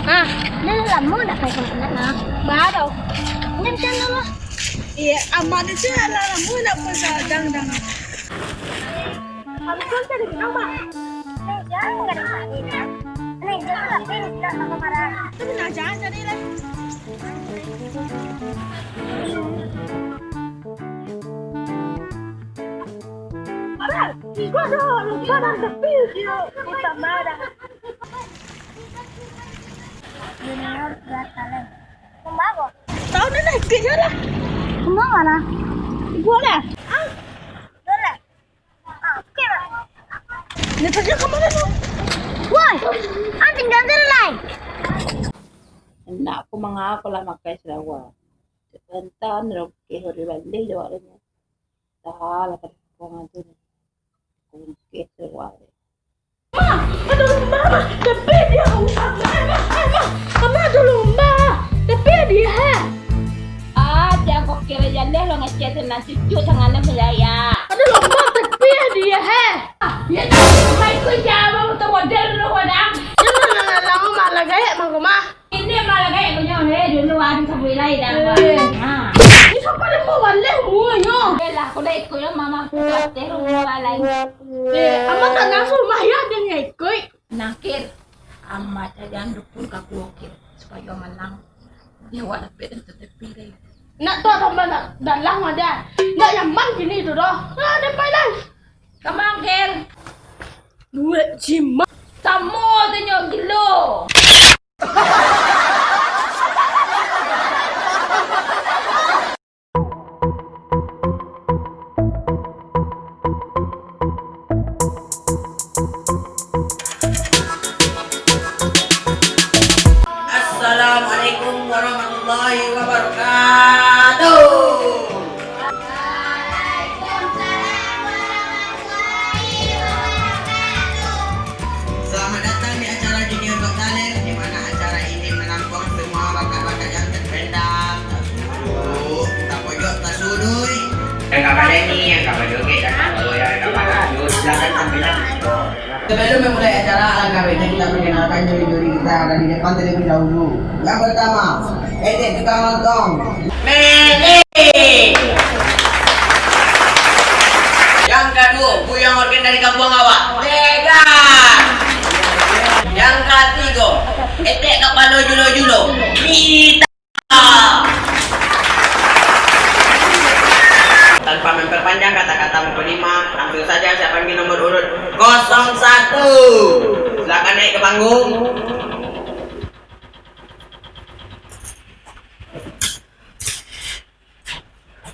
À, đây là món đặc biệt của mình đó. Bá đâu? Nem chân đâu? Iya, amat itu adalah món đặc biệt sedang. Kamu kan tadi bilang, Pak. Jangan enggak ada lagi ya. Ini jangan tapi tidak sama marah. Itu nah jangan jadi lah. Gua dah lupa dan kepil dia kita marah. Junior beratalan. Kumbago. Tahu na naik ke sana. Kumbago na. Boleh. Ah. Boleh. Ah, oke. Nitanya kemana tu? Woi, anjing gantar lai. Nak ko mga ako lang magkaislawa. Bantan ro ke hori balik jawab niya. Tahala ka ko nga dun. Kung keslawa. Ada lomba, tapi dia ada lomba, tapi dia. Ada kok kira jalan lo ngecet na cucu tangannya melaya. Ada lomba, tapi dia. Ya tahu mai ko jawab mo to model lo wadang. Jangan lama malah gaya mah. Ini malah kayak punya dulu ada sabulai dah. Ha. Ini siapa yang mau balik semuanya? Lah ko dai ko yung mama ko te ro walay. Amat tak nafsu maya dia ngikut. Nakir amat jangan dukun ka kuokir supaya menang. Ya wala peden tetepire. Nak tahu tambah nak dalang ada. Nak yang man gini tu dah. Ada pailan. Kamangkir. Duit cima. Tamo tenyo gilo. Assalamualaikum warahmatullahi wabarakatuh. Selamat datang di acara Junior Got Talent, di mana acara ini menampung semua bakat-bakat yang terpendam, tak sudut, tak pojok, tak sudut. Yang kapan ini, yang kapan joget, dan yang kapan lanjut, silakan tampilan. Sebelum memulai acara, alangkah baiknya kita perkenalkan juri-juri kita ada di depan terlebih dahulu. Yang pertama, Edik tukang lontong. Mene. Yang kedua, Buyang Organ dari Kampung Awak. Tega. Yang ketiga, Edik kepala julo-julo. Mita. Tanpa memperpanjang kata-kata mempelima, langsung saja saya panggil nomor urut 01. Silakan naik ke panggung.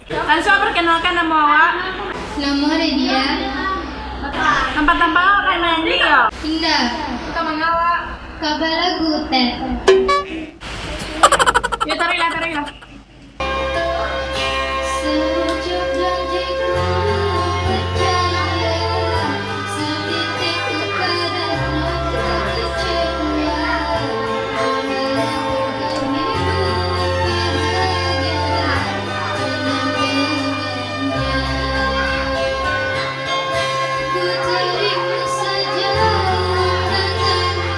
Langsung perkenalkan nama awak. Nama Redia. Tempat-tempat awak kayak mandi ya. Indah. Kamu awak. Kabala Gute. Ya tarilah. Sejuk janjiku percaya, setitik kepadamu kecewa. Menemukan hidup bahagia dengan dengannya. Ku terima saja tantanganmu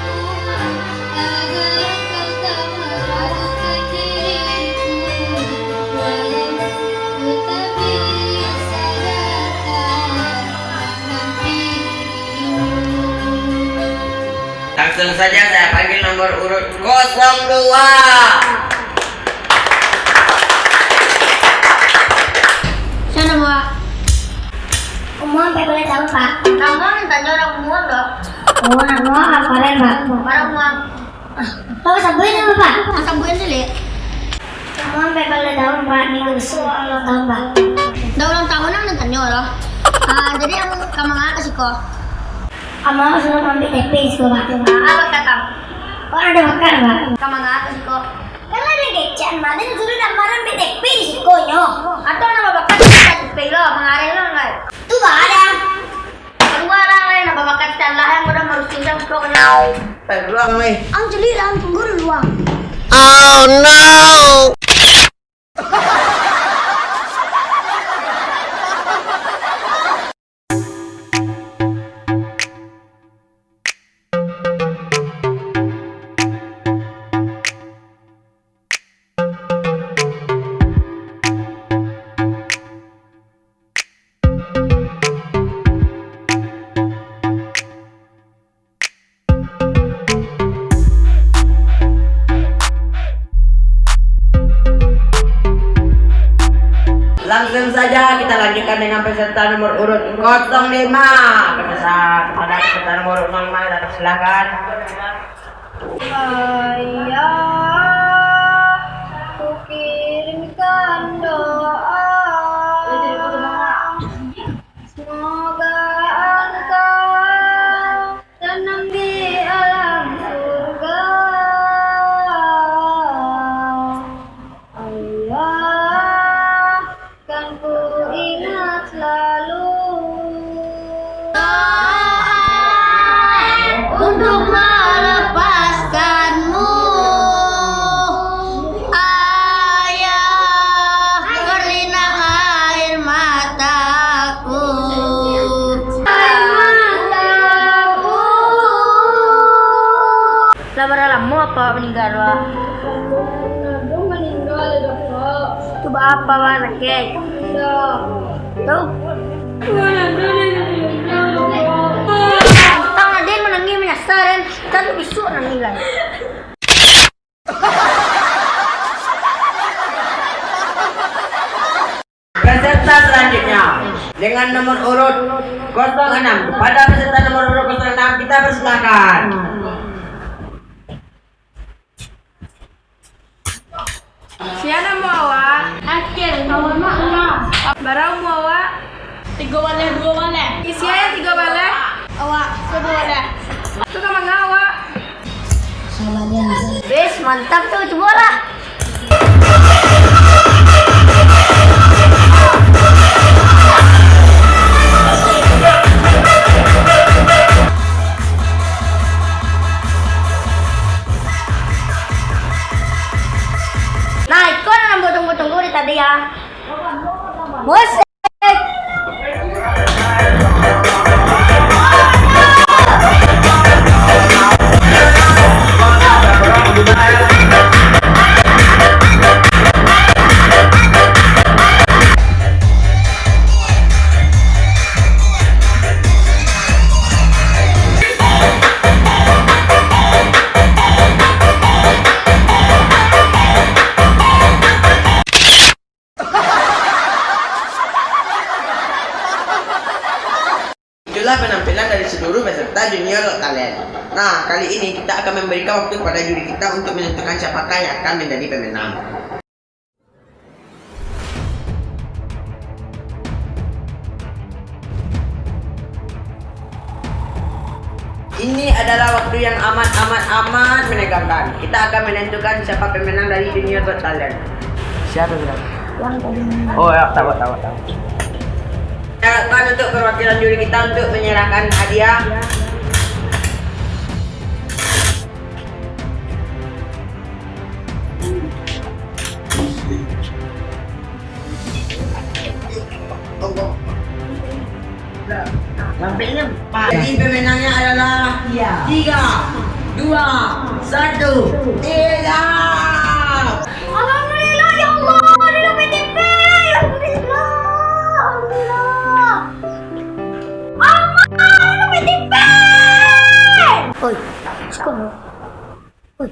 agar kau tak meragukan diriku. Walau ku tak bisa datang menghantirimu. Langsung saja saya panggil nomor urut 02. Sana bawa. Umur sampai boleh tahu Pak? Kamu tanya orang umur dong. Oh, nama hafalan Pak. Orang umur. Pak sabuin apa Pak? Masa bulan sih. Umur sampai boleh tahu Pak? Minggu semua ulang tahun Pak. Udah ulang tahun yang tanya loh. Jadi yang kamu nggak kasih kok. Kamu sudah ambil TP sih Pak. Apa kata? Kok ada makan Pak? Kamu nggak kasih kok. Karena ada kecen Pak. Dan sudah nampak ambil TP di sikonya. Atau nama bakat kita cepet lo, mengalir lo nggak? Tuh Pak ada. Kedua orang lain nama bakat lah yang udah harus tinggal pokoknya. Peluang nih. Anjali lah tunggu dulu. Oh no. lanjutkan dengan peserta nomor urut 05. Kepada peserta nomor urut 05, silakan. Ayah, ku kirimkan doa. Semoga engkau tenang di alam surga. Ayah, kan ku ingat selalu untuk melepaskanmu. Ayah, berlinang air mataku. Labar alammu apa meninggal, Wak? Meninggal, Dok. Coba apa, Wak, sakit? Tuh. Tangan dia menangis menyasaran, kan besok meninggal. Peserta selanjutnya dengan nomor urut 06. Kepada peserta nomor urut 06 kita persilakan. Siapa mau, Wak? Akhir, kawan mak enam. Barang mau, Wak? 3 balai, 2 balai. Isinya 3 balai. Awak, 2 balai. Suka mangga, Wak? Bes, mantap tuh, coba lah. Nah, ikut nambah tunggu-tunggu di tadi ya. Musik. Itulah penampilan dari seluruh peserta Junior Got Talent. Nah, kali ini kita akan memberikan waktu kepada juri kita untuk menentukan siapakah yang akan menjadi pemenang. Ini adalah waktu yang amat menegangkan. Kita akan menentukan siapa pemenang dari Junior Got Talent. Siapa bilang? Oh ya, tahu. Silakan untuk perwakilan juri kita untuk menyerahkan hadiah. Nampaknya jadi pemenangnya adalah 3, 2, 1, 3. Alhamdulillah, ya Allah. Alhamdulillah, PTP. Alhamdulillah, PTP. Oi, sekolah. Oi,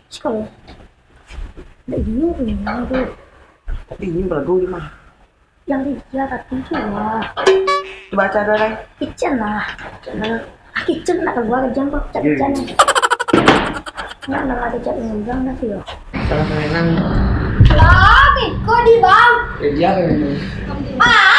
sekolah. Nggak ini. Tapi ini belagu di mana? Yang dia tadi cuma Baca dulu. kitchen lah. Kitchen nak keluar jam kok kitchen. Nak ada jam ngembang nanti yo. Salah pemenang. Lagi kok di bang. Dia pemenang. Ah,